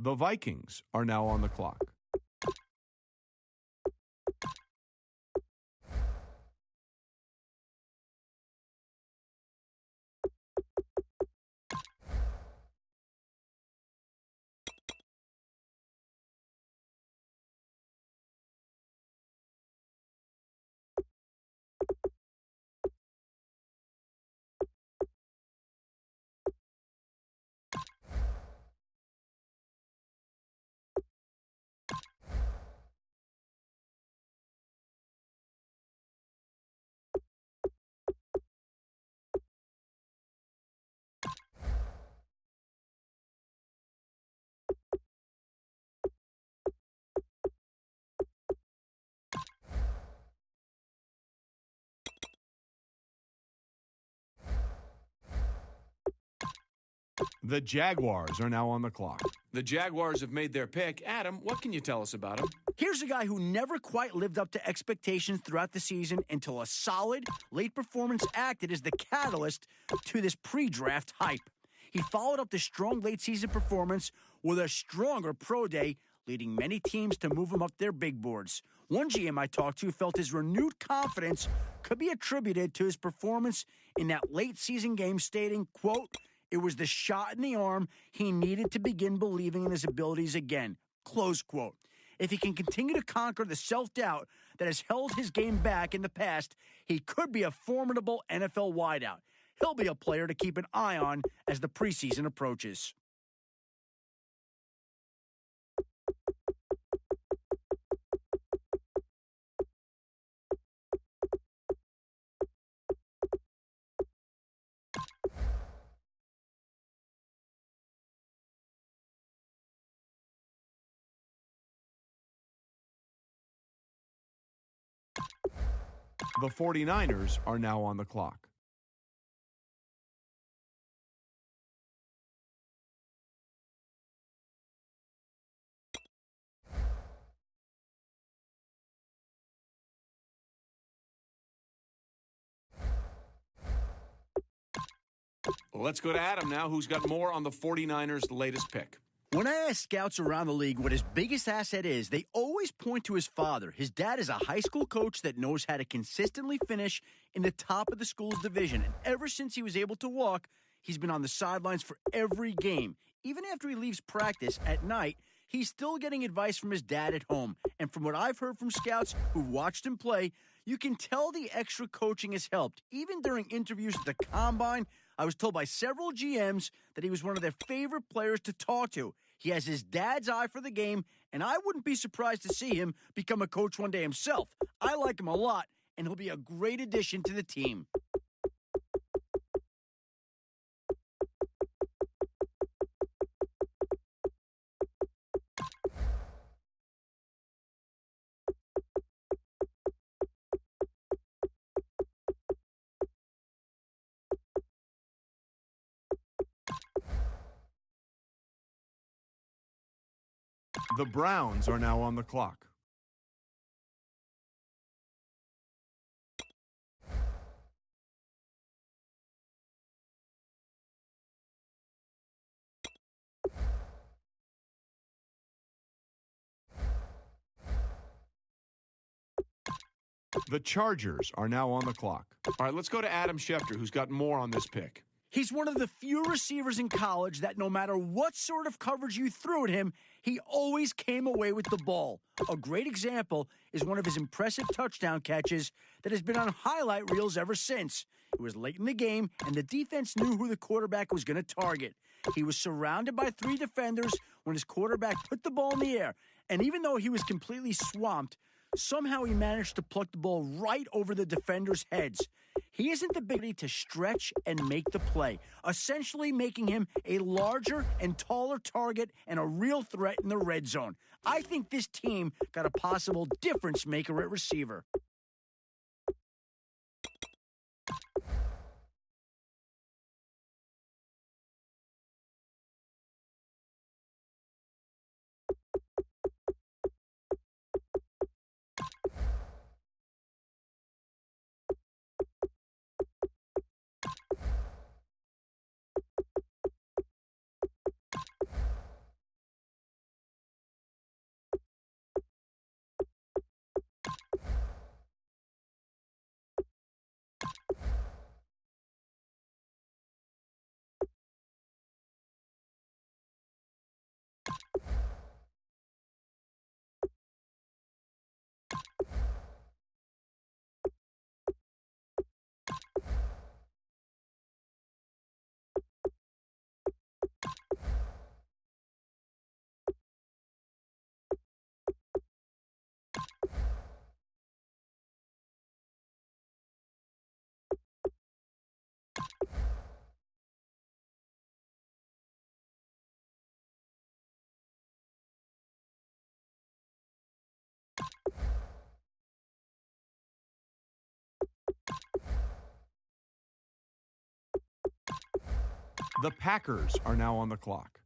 The Vikings are now on the clock. The Jaguars are now on the clock. The Jaguars have made their pick. Adam, what can you tell us about him? Here's a guy who never quite lived up to expectations throughout the season until a solid late performance acted as the catalyst to this pre-draft hype. He followed up the strong late season performance with a stronger pro day, leading many teams to move him up their big boards. One GM I talked to felt his renewed confidence could be attributed to his performance in that late season game, stating, quote, "It was the shot in the arm he needed to begin believing in his abilities again," close quote. If he can continue to conquer the self-doubt that has held his game back in the past, he could be a formidable NFL wideout. He'll be a player to keep an eye on as the preseason approaches. The 49ers are now on the clock. Well, let's go to Adam now, who's got more on the 49ers' latest pick. When I ask scouts around the league what his biggest asset is, they always point to his father. His dad is a high school coach that knows how to consistently finish in the top of the school's division. And ever since he was able to walk, he's been on the sidelines for every game. Even after he leaves practice at night, he's still getting advice from his dad at home. And from what I've heard from scouts who've watched him play, you can tell the extra coaching has helped. Even during interviews at the Combine, I was told by several GMs that he was one of their favorite players to talk to. He has his dad's eye for the game, and I wouldn't be surprised to see him become a coach one day himself. I like him a lot, and he'll be a great addition to the team. The Browns are now on the clock. The Chargers are now on the clock. All right, let's go to Adam Schefter, who's got more on this pick. He's one of the few receivers in college that no matter what sort of coverage you threw at him, he always came away with the ball. A great example is one of his impressive touchdown catches that has been on highlight reels ever since. It was late in the game, and the defense knew who the quarterback was going to target. He was surrounded by 3 defenders when his quarterback put the ball in the air, and even though he was completely swamped, somehow he managed to pluck the ball right over the defenders' heads. He isn't the ability to stretch and make the play, essentially making him a larger and taller target and a real threat in the red zone. I think this team got a possible difference maker at receiver. The Packers are now on the clock.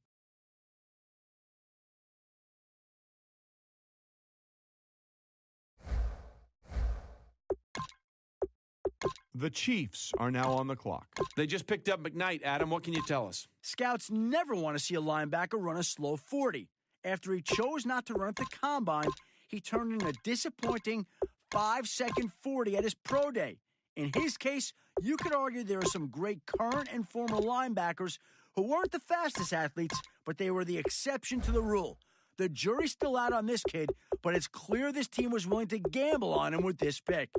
The Chiefs are now on the clock. They just picked up McKnight. Adam, what can you tell us? Scouts never want to see a linebacker run a slow 40. After he chose not to run at the combine, he turned in a disappointing 5-second 40 at his pro day. In his case, you could argue there are some great current and former linebackers who weren't the fastest athletes, but they were the exception to the rule. The jury's still out on this kid, but it's clear this team was willing to gamble on him with this pick.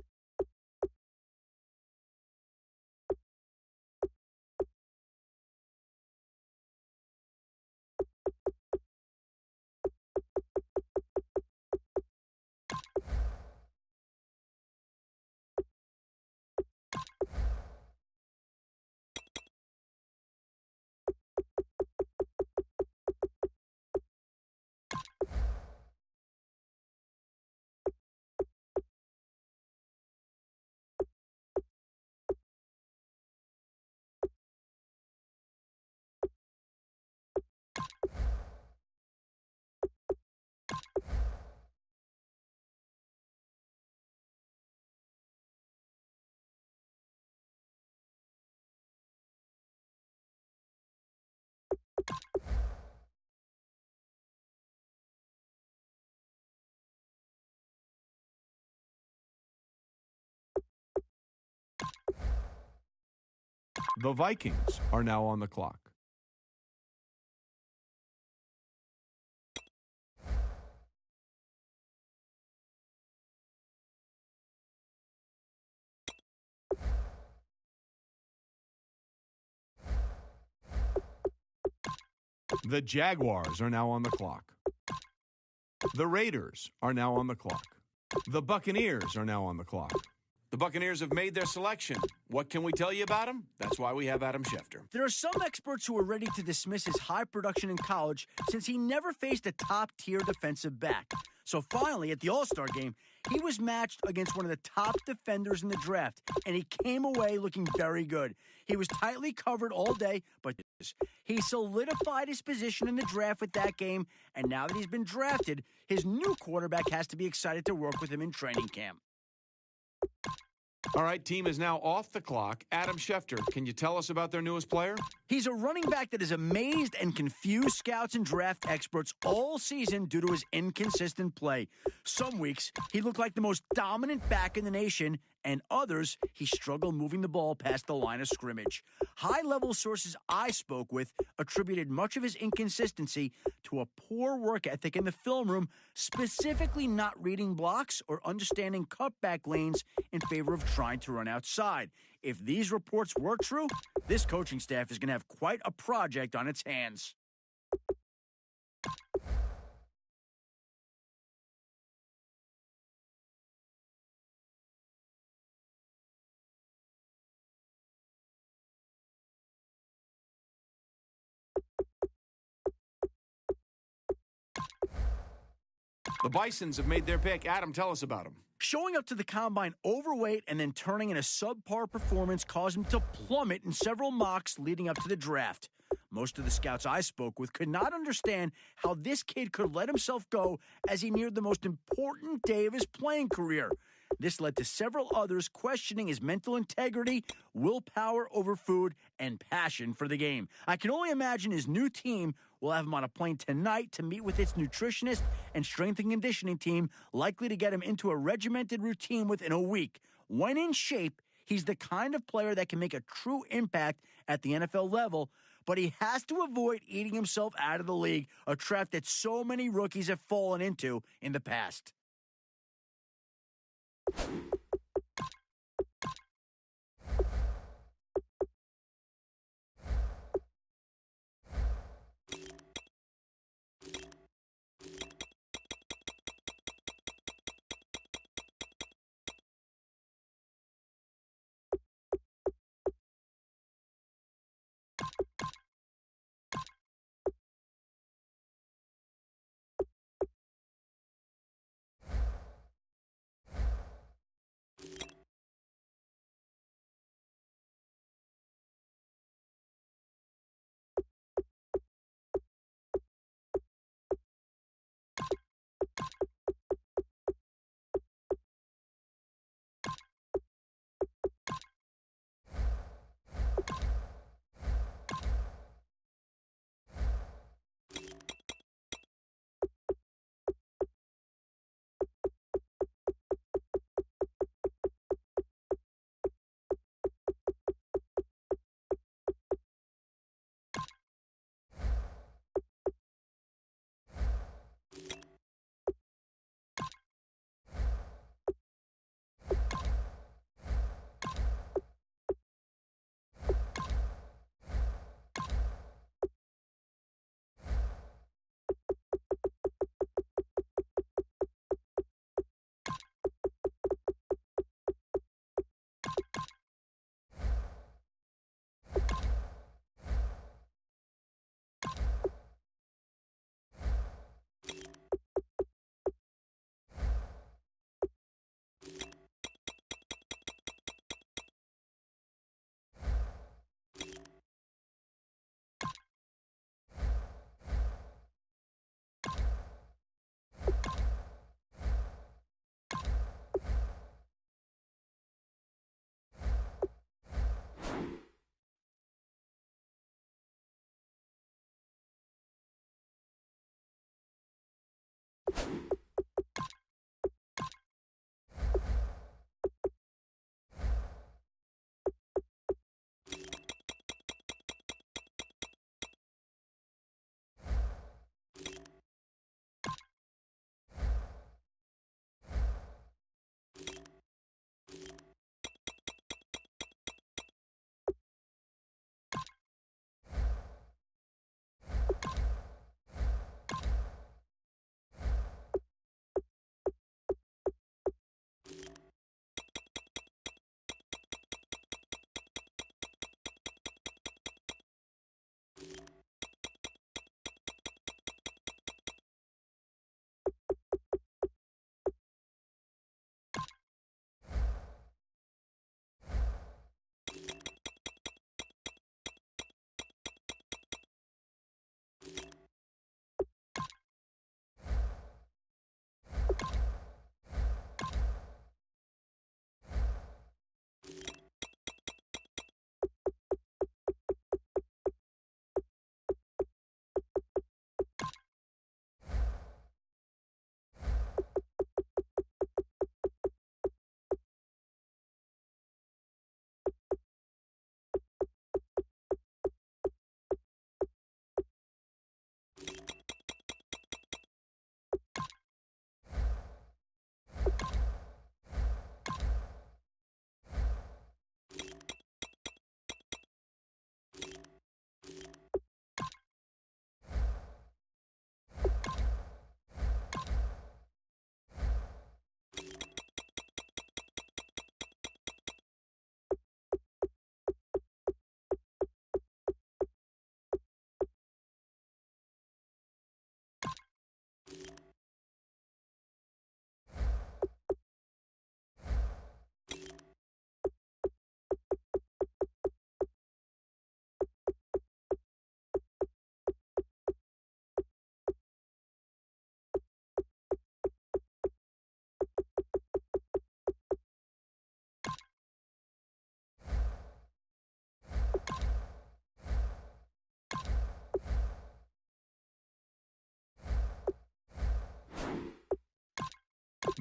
The Vikings are now on the clock. The Jaguars are now on the clock. The Raiders are now on the clock. The Buccaneers are now on the clock. The Buccaneers have made their selection. What can we tell you about him? That's why we have Adam Schefter. There are some experts who are ready to dismiss his high production in college since he never faced a top-tier defensive back. So finally, at the All-Star game, he was matched against one of the top defenders in the draft, and he came away looking very good. He was tightly covered all day, but he solidified his position in the draft with that game, and now that he's been drafted, his new quarterback has to be excited to work with him in training camp. All right, team is now off the clock. Adam Schefter, can you tell us about their newest player? He's a running back that has amazed and confused scouts and draft experts all season due to his inconsistent play. Some weeks, he looked like the most dominant back in the nation, and others, he struggled moving the ball past the line of scrimmage. High-level sources I spoke with attributed much of his inconsistency to a poor work ethic in the film room, specifically not reading blocks or understanding cutback lanes in favor of trying to run outside. If these reports were true, this coaching staff is going to have quite a project on its hands. The Bisons have made their pick. Adam, tell us about him. Showing up to the combine overweight and then turning in a subpar performance caused him to plummet in several mocks leading up to the draft. Most of the scouts I spoke with could not understand how this kid could let himself go as he neared the most important day of his playing career. This led to several others questioning his mental integrity, willpower over food, and passion for the game. I can only imagine his new team will have him on a plane tonight to meet with its nutritionist and strength and conditioning team, likely to get him into a regimented routine within a week. When in shape, he's the kind of player that can make a true impact at the NFL level, but he has to avoid eating himself out of the league, a trap that so many rookies have fallen into in the past.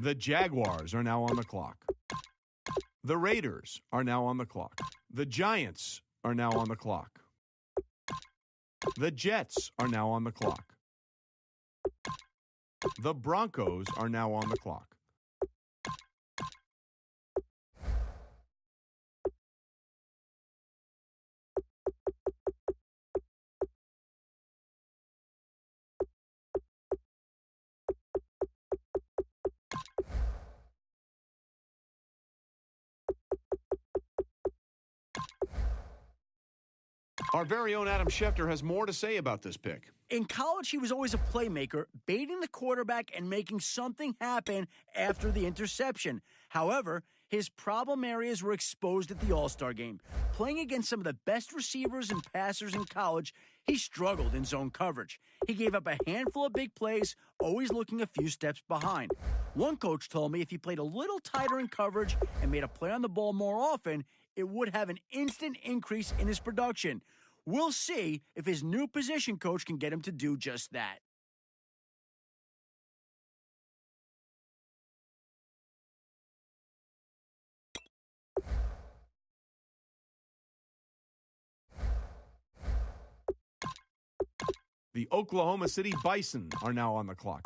The Jaguars are now on the clock. The Raiders are now on the clock. The Giants are now on the clock. The Jets are now on the clock. The Broncos are now on the clock. Our very own Adam Schefter has more to say about this pick. In college, he was always a playmaker, baiting the quarterback and making something happen after the interception. However, his problem areas were exposed at the All-Star game. Playing against some of the best receivers and passers in college, he struggled in zone coverage. He gave up a handful of big plays, always looking a few steps behind. One coach told me if he played a little tighter in coverage and made a play on the ball more often, it would have an instant increase in his production. We'll see if his new position coach can get him to do just that. The Oklahoma City Bison are now on the clock.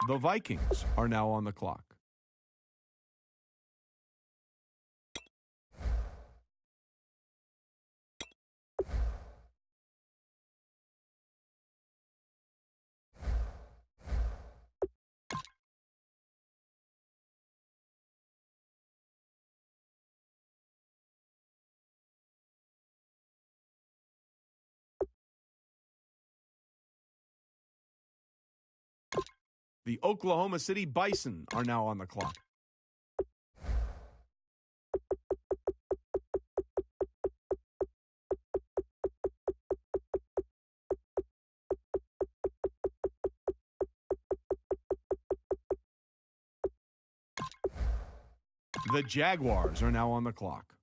The Vikings are now on the clock. The Oklahoma City Bison are now on the clock. The Jaguars are now on the clock.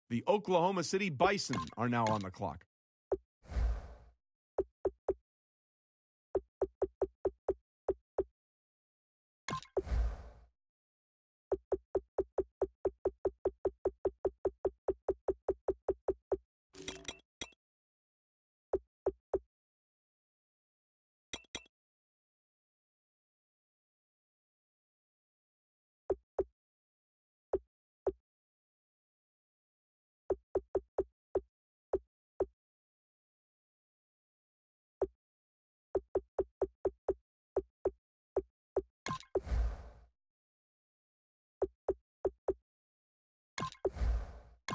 The Oklahoma City Bison are now on the clock.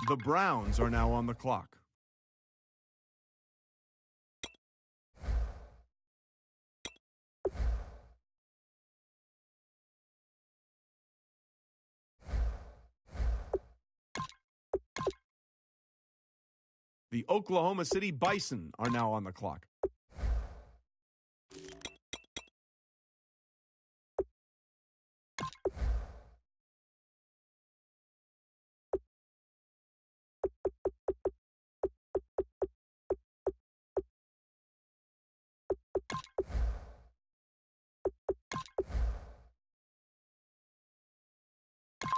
The Browns are now on the clock. The Oklahoma City Bison are now on the clock.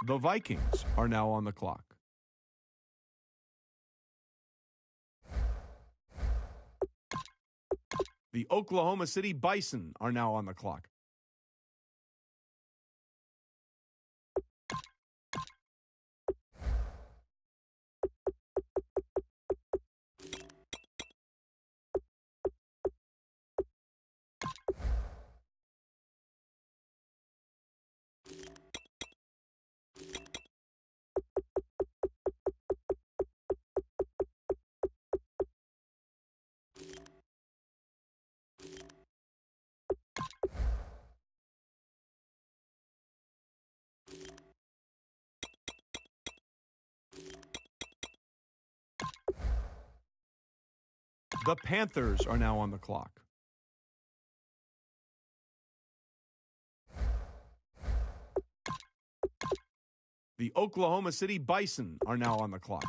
The Vikings are now on the clock. The Oklahoma City Bison are now on the clock. The Panthers are now on the clock. The Oklahoma City Bison are now on the clock.